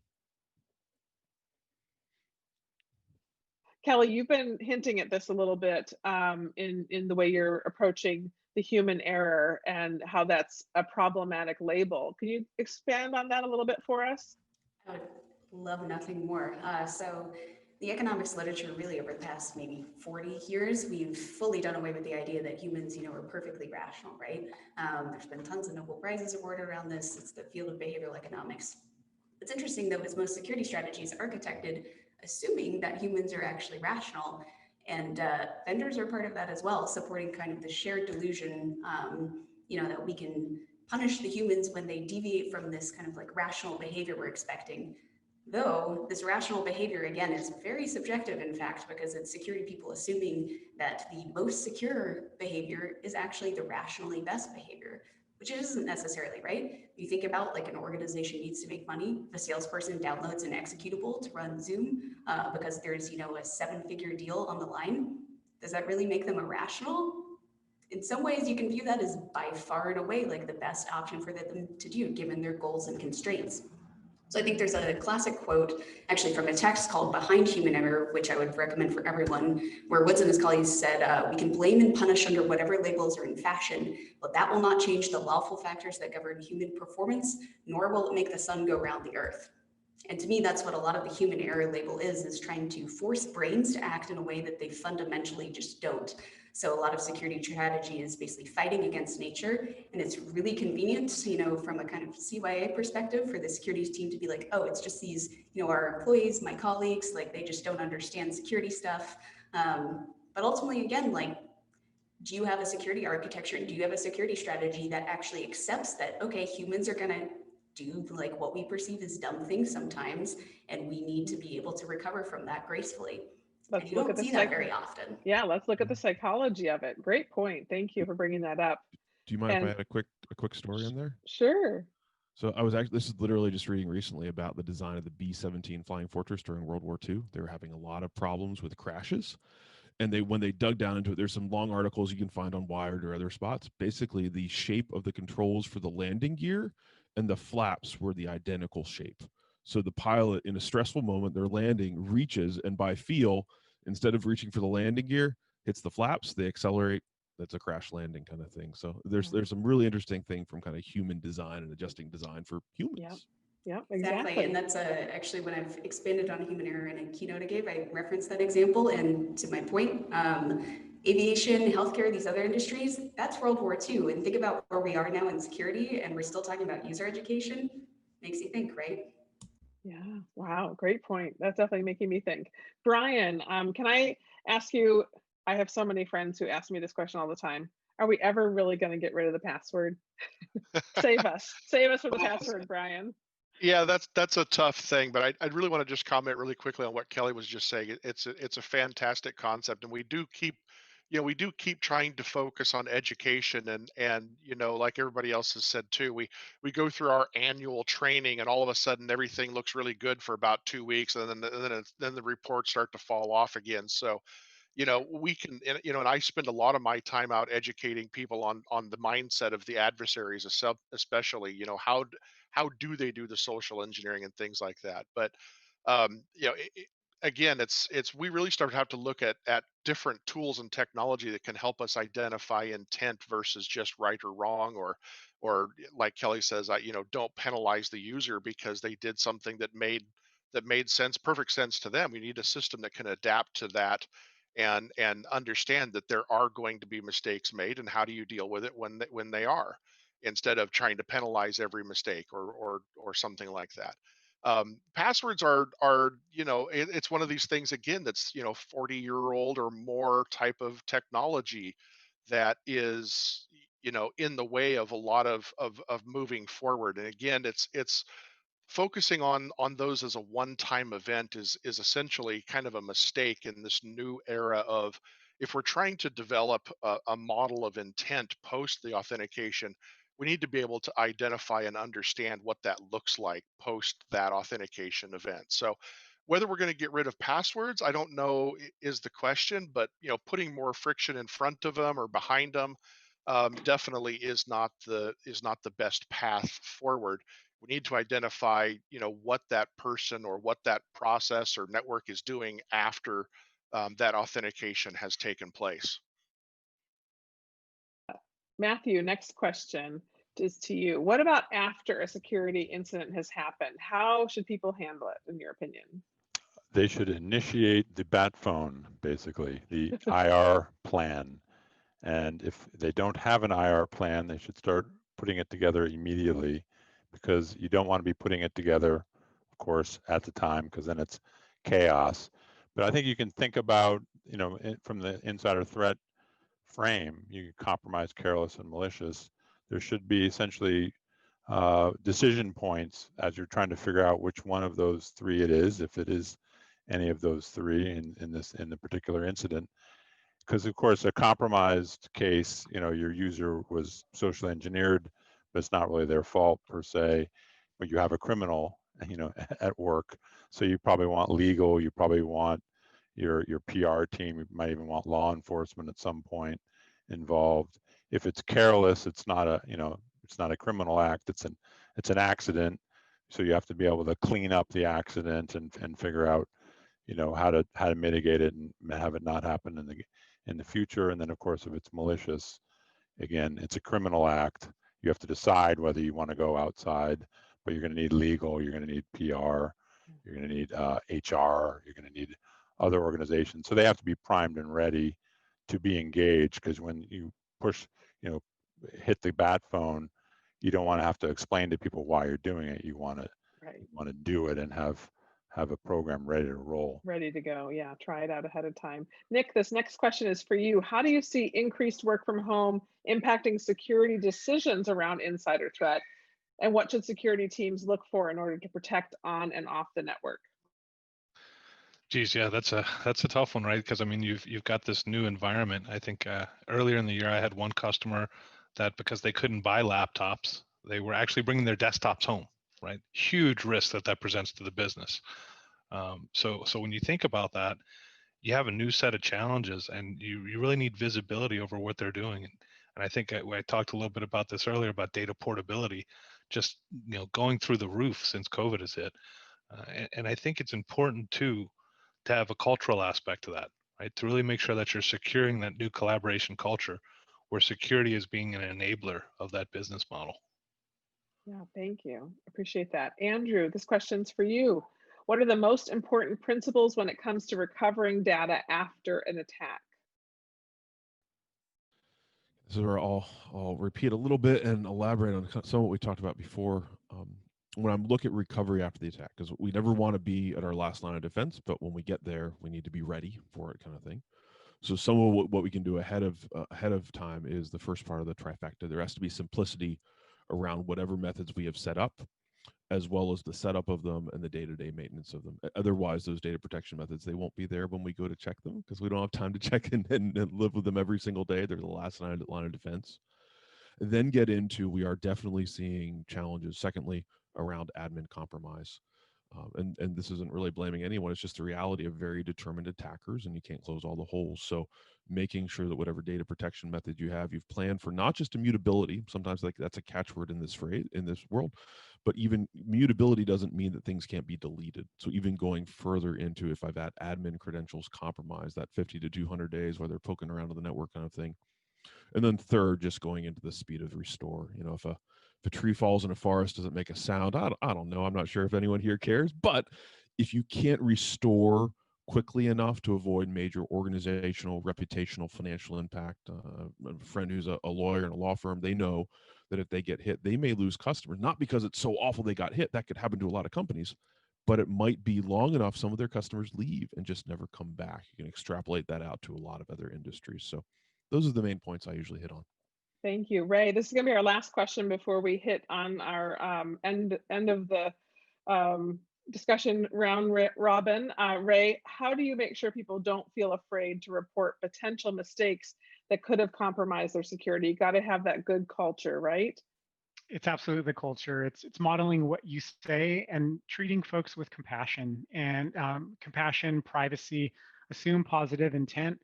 Kelly, you've been hinting at this a little bit in the way you're approaching the human error and how that's a problematic label. Can you expand on that a little bit for us? I would love nothing more. So the economics literature really over the past maybe 40 years, we've fully done away with the idea that humans, are perfectly rational, right? There's been tons of Nobel Prizes awarded around this. It's the field of behavioral economics. What's interesting though is most security strategies are architected assuming that humans are actually rational, and vendors are part of that as well, supporting kind of the shared delusion, that we can punish the humans when they deviate from this kind of like rational behavior we're expecting. Though this rational behavior, again, is very subjective, in fact, because it's security people assuming that the most secure behavior is actually the rationally best behavior, which isn't necessarily, right? You think about like an organization needs to make money. The salesperson downloads an executable to run Zoom because there's, a 7-figure deal on the line. Does that really make them irrational? In some ways, you can view that as by far and away like the best option for them to do, given their goals and constraints. So I think there's a classic quote actually from a text called Behind Human Error, which I would recommend for everyone, where Woods and his colleagues said, we can blame and punish under whatever labels are in fashion, but that will not change the lawful factors that govern human performance, nor will it make the sun go round the earth. And to me, that's what a lot of the human error label is trying to force brains to act in a way that they fundamentally just don't. So a lot of security strategy is basically fighting against nature. And it's really convenient, from a kind of CYA perspective for the security team to be like, oh, it's just these, our employees, my colleagues, like they just don't understand security stuff. But ultimately, again, like, do you have a security architecture? Do you have a security strategy that actually accepts that, okay, humans are going to do like what we perceive as dumb things sometimes, and we need to be able to recover from that gracefully. Let's look at that very often. Yeah, let's look at the psychology of it. Great point. Thank you for bringing that up. Do you mind if I had a quick story in there? Sure. So this is literally just reading recently about the design of the B-17 Flying Fortress during World War II. They were having a lot of problems with crashes. And when they dug down into it, there's some long articles you can find on Wired or other spots. Basically, the shape of the controls for the landing gear and the flaps were the identical shape. So the pilot, in a stressful moment, they're landing, reaches, and by feel, instead of reaching for the landing gear, hits the flaps, they accelerate. That's a crash landing kind of thing. So there's some really interesting thing from kind of human design and adjusting design for humans. Yeah, Exactly. And that's actually when I've expanded on human error in a keynote I gave, I referenced that example. And to my point, aviation, healthcare, these other industries, that's World War II. And think about where we are now in security, and we're still talking about user education. Makes you think, right? Yeah. Wow. Great point. That's definitely making me think. Brian, can I ask you? I have so many friends who ask me this question all the time. Are we ever really going to get rid of the password? Save us from the password, Brian. Yeah, that's a tough thing, but I really want to just comment really quickly on what Kelly was just saying. It's a fantastic concept, and we do keep trying to focus on education, and like everybody else has said too, we go through our annual training, and all of a sudden everything looks really good for about 2 weeks, and then the reports start to fall off again. So we can, and I spend a lot of my time out educating people on the mindset of the adversaries, especially, how do they do the social engineering and things like that. But again, it's we really start to have to look at different tools and technology that can help us identify intent versus just right or wrong, or like Kelly says, don't penalize the user because they did something that made perfect sense to them. We need a system that can adapt to that and understand that there are going to be mistakes made, and how do you deal with it when they are, instead of trying to penalize every mistake or something like that. Passwords are it's one of these things, again, that's 40-year-old or more type of technology that is in the way of a lot of moving forward. And again, it's focusing on those as a one-time event is essentially kind of a mistake in this new era of, if we're trying to develop a model of intent post the authentication, we need to be able to identify and understand what that looks like post that authentication event. So whether we're going to get rid of passwords, I don't know, is the question, but putting more friction in front of them or behind them definitely is not the best path forward. We need to identify what that person or what that process or network is doing after that authentication has taken place. Matthew, next question is to you. What about after a security incident has happened? How should people handle it, in your opinion? They should initiate the bat phone, basically, the IR plan. And if they don't have an IR plan, they should start putting it together immediately, because you don't want to be putting it together, of course, at the time, because then it's chaos. But I think you can think about, from the insider threat frame, you compromise, careless, and malicious. There should be essentially decision points as you're trying to figure out which one of those three it is, if it is any of those three in the particular incident. Because of course, a compromised case, your user was socially engineered, but it's not really their fault per se. But you have a criminal, at work, so you probably want legal. You probably want your PR team. You might even want law enforcement at some point involved. If it's careless, it's not a criminal act. It's an accident. So you have to be able to clean up the accident and figure out, how to mitigate it and have it not happen in the future. And then of course, if it's malicious, again, it's a criminal act. You have to decide whether you want to go outside, but you're going to need legal, you're going to need PR, you're going to need HR, you're going to need other organizations. So they have to be primed and ready to be engaged, because when you push, hit the bat phone, you don't want to have to explain to people why you're doing it. You want to do it and have a program ready to roll. Ready to go. Yeah, try it out ahead of time. Nick, this next question is for you. How do you see increased work from home impacting security decisions around insider threat? And what should security teams look for in order to protect on and off the network? Geez, yeah, that's a tough one, right? Because I mean, you've got this new environment. I think earlier in the year, I had one customer that, because they couldn't buy laptops, they were actually bringing their desktops home. Right, huge risk that presents to the business. So when you think about that, you have a new set of challenges, and you really need visibility over what they're doing. And I think I talked a little bit about this earlier about data portability, just going through the roof since COVID has hit. And I think it's important too to have a cultural aspect to that, right? To really make sure that you're securing that new collaboration culture where security is being an enabler of that business model. Yeah, thank you. Appreciate that. Andrew, this question's for you. What are the most important principles when it comes to recovering data after an attack? So I'll repeat a little bit and elaborate on some of what we talked about before. When I'm looking at recovery after the attack, because we never want to be at our last line of defense, but when we get there, we need to be ready for it, kind of thing. So some of what we can do ahead of time is the first part of the trifecta. There has to be simplicity around whatever methods we have set up, as well as the setup of them and the day-to-day maintenance of them. Otherwise, those data protection methods, they won't be there when we go to check them, because we don't have time to check and live with them every single day. They're the last line of defense. Then get into, we are definitely seeing challenges, secondly, around admin compromise. And this isn't really blaming anyone. It's just the reality of very determined attackers, and you can't close all the holes. So making sure that whatever data protection method you have, you've planned for not just immutability. Sometimes that's a catchword in this phrase, in this world, but even mutability doesn't mean that things can't be deleted. So even going further into, if I've had admin credentials compromised, that 50 to 200 days where they're poking around on the network kind of thing. And then third, just going into the speed of restore. You know, if a tree falls in a forest, doesn't make a sound, I don't know. I'm not sure if anyone here cares, but if you can't restore quickly enough to avoid major organizational, reputational, financial impact, a friend who's a lawyer in a law firm, they know that if they get hit, they may lose customers, not because it's so awful they got hit. That could happen to a lot of companies, but it might be long enough some of their customers leave and just never come back. You can extrapolate that out to a lot of other industries. So those are the main points I usually hit on. Thank you, Ray. This is going to be our last question before we hit on our end of the discussion round robin. Ray, how do you make sure people don't feel afraid to report potential mistakes that could have compromised their security? You got to have that good culture, right? It's absolutely the culture. It's modeling what you say and treating folks with compassion and compassion, privacy, assume positive intent.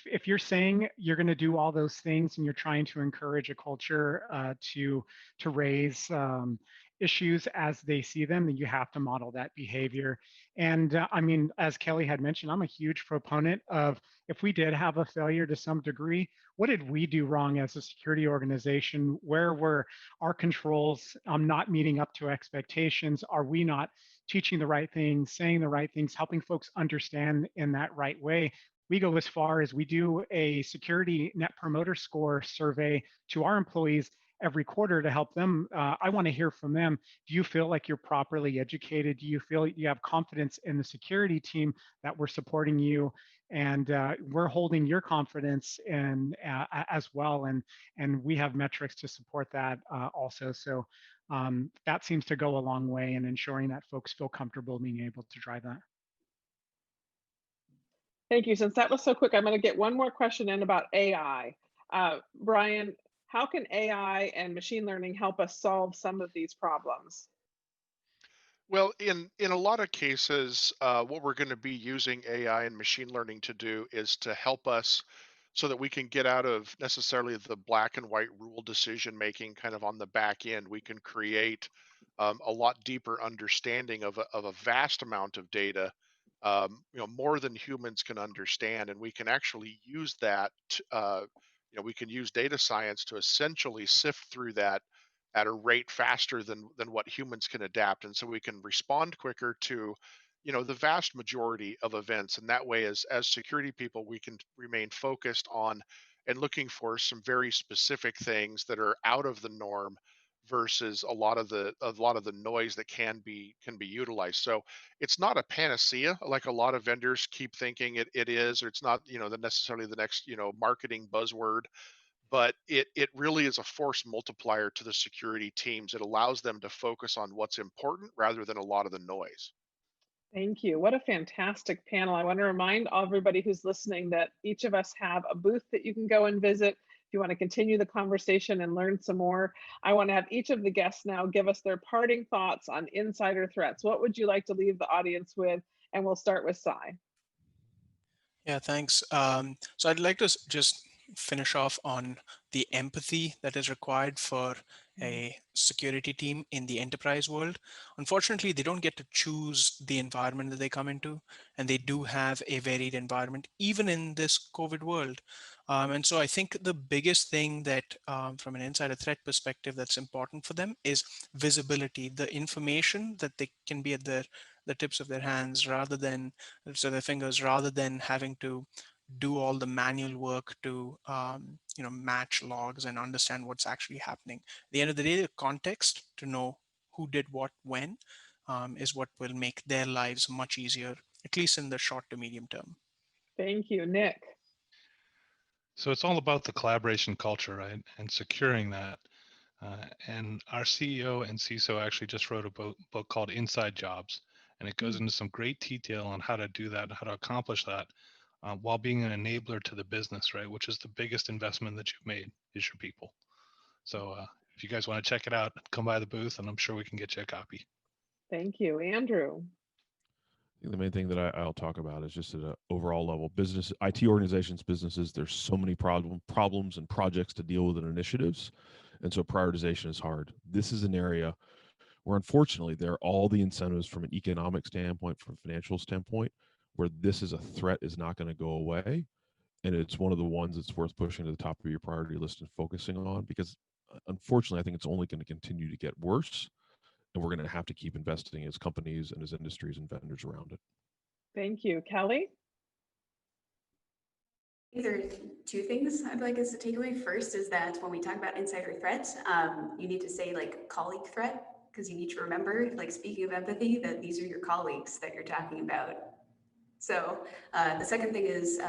If you're saying you're going to do all those things and you're trying to encourage a culture to raise issues as they see them, then you have to model that behavior. And I mean, as Kelly had mentioned, I'm a huge proponent of, if we did have a failure to some degree, what did we do wrong as a security organization? Where were our controls not meeting up to expectations? Are we not teaching the right things, saying the right things, helping folks understand in that right way? We go as far as we do a security net promoter score survey to our employees every quarter to help them. I want to hear from them. Do you feel like you're properly educated? Do you feel you have confidence in the security team that we're supporting you? And we're holding your confidence in as well. And we have metrics to support that also. So that seems to go a long way in ensuring that folks feel comfortable being able to drive that. Thank you. Since that was so quick, I'm going to get one more question in about AI. Brian, how can AI and machine learning help us solve some of these problems? Well, in a lot of cases, what we're going to be using AI and machine learning to do is to help us so that we can get out of necessarily the black and white rule decision making kind of on the back end. We can create a lot deeper understanding of a vast amount of data, more than humans can understand, and we can actually use that. We can use data science to essentially sift through that at a rate faster than what humans can adapt, and so we can respond quicker to the vast majority of events. And that way, as security people, we can remain focused on and looking for some very specific things that are out of the norm versus a lot of the noise that can be utilized. So it's not a panacea like a lot of vendors keep thinking it is, or it's not necessarily the next marketing buzzword, but it really is a force multiplier to the security teams. It allows them to focus on what's important rather than a lot of the noise. Thank you. What a fantastic panel. I want to remind everybody who's listening that each of us have a booth that you can go and visit if you want to continue the conversation and learn some more. I want to have each of the guests now give us their parting thoughts on insider threats. What would you like to leave the audience with? And we'll start with Cy. Yeah, thanks. So I'd like to just finish off on the empathy that is required for a security team in the enterprise world. Unfortunately, they don't get to choose the environment that they come into, and they do have a varied environment, even in this COVID world. And so I think the biggest thing that from an insider threat perspective that's important for them is visibility, the information that they can be at the tips of their hands rather than, so their fingers, rather than having to do all the manual work to match logs and understand what's actually happening. At the end of the day, the context to know who did what when is what will make their lives much easier, at least in the short to medium term. Thank you, Nick. So it's all about the collaboration culture, right? And securing that. And our CEO and CISO actually just wrote a book called Inside Jobs. And it goes into some great detail on how to do that and how to accomplish that while being an enabler to the business, right? Which is the biggest investment that you've made is your people. So if you guys want to check it out, come by the booth and I'm sure we can get you a copy. Thank you, Andrew. The main thing that I'll talk about is just at an overall level, business, IT organizations, businesses, there's so many problems and projects to deal with and initiatives. And so prioritization is hard. This is an area where unfortunately there are all the incentives from an economic standpoint, from a financial standpoint, where this is a threat is not going to go away. And it's one of the ones that's worth pushing to the top of your priority list and focusing on, because unfortunately, I think it's only going to continue to get worse. And we're going to have to keep investing as companies and as industries and vendors around it. Thank you. Kelly? There are two things I'd like us to take away. First is that when we talk about insider threat, you need to say like colleague threat, because you need to remember, like speaking of empathy, that these are your colleagues that you're talking about. So the second thing is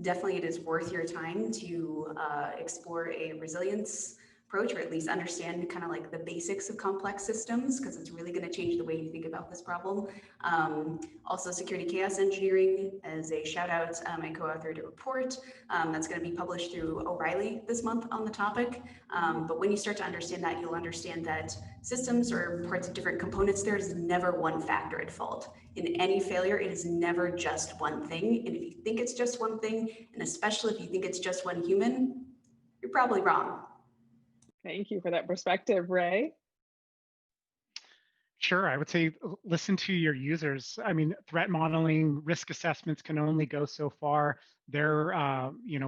definitely it is worth your time to explore a resilience approach, or at least understand kind of like the basics of complex systems, because it's really going to change the way you think about this problem. Also, security chaos engineering, as a shout out, I co-authored a report that's going to be published through O'Reilly this month on the topic. But when you start to understand that, you'll understand that systems or parts of different components, there is never one factor at fault. In any failure, it is never just one thing. And if you think it's just one thing, and especially if you think it's just one human, you're probably wrong. Thank you for that perspective, Ray. Sure, I would say listen to your users. I mean, threat modeling, risk assessments can only go so far. They're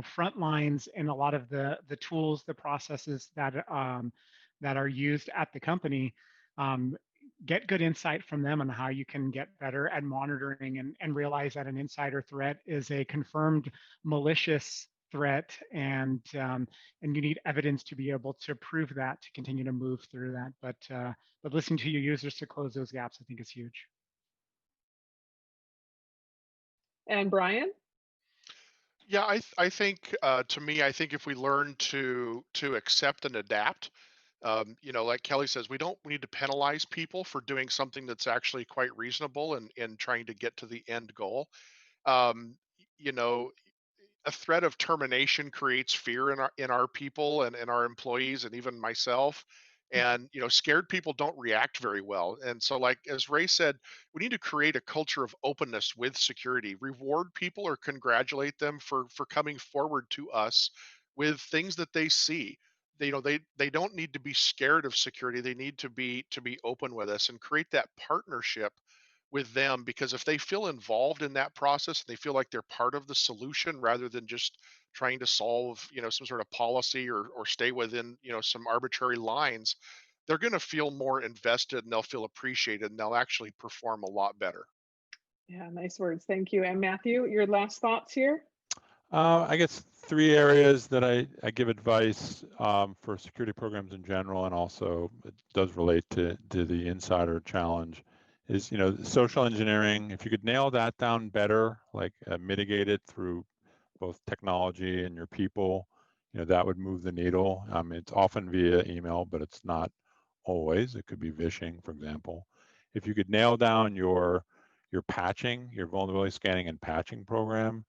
front lines in a lot of the tools, the processes that are used at the company. Get good insight from them on how you can get better at monitoring and realize that an insider threat is a confirmed malicious threat, and you need evidence to be able to prove that, to continue to move through that. But listening to your users to close those gaps, I think, is huge. And Brian? Yeah, I think to me, I think if we learn to accept and adapt, like Kelly says, we need to penalize people for doing something that's actually quite reasonable and trying to get to the end goal. A threat of termination creates fear in our people and our employees and even myself. And scared people don't react very well. And so, like as Ray said, we need to create a culture of openness with security. Reward people or congratulate them for coming forward to us with things that they see. They don't need to be scared of security. They need to be open with us and create that partnership with them, because if they feel involved in that process, they feel like they're part of the solution rather than just trying to solve some sort of policy or stay within some arbitrary lines, they're going to feel more invested and they'll feel appreciated and they'll actually perform a lot better. Yeah, nice words. Thank you. And Matthew, your last thoughts here? I guess 3 areas that I give advice for security programs in general, and also it does relate to the insider challenge, is social engineering. If you could nail that down better, like mitigate it through both technology and your people, that would move the needle. It's often via email, but it's not always. It could be phishing, for example. If you could nail down your patching, your vulnerability scanning and patching program,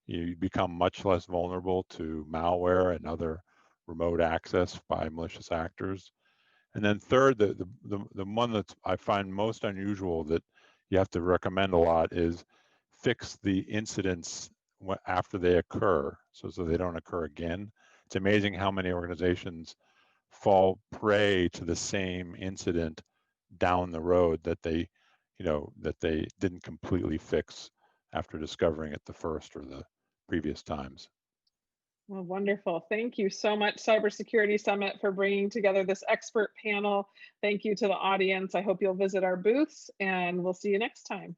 you become much less vulnerable to malware and other remote access by malicious actors. And then third, the one that I find most unusual that you have to recommend a lot is fix the incidents after they occur, so they don't occur again. It's amazing how many organizations fall prey to the same incident down the road that they, that they didn't completely fix after discovering it the first or the previous times. Well, wonderful. Thank you so much, Cybersecurity Summit, for bringing together this expert panel. Thank you to the audience. I hope you'll visit our booths, and we'll see you next time.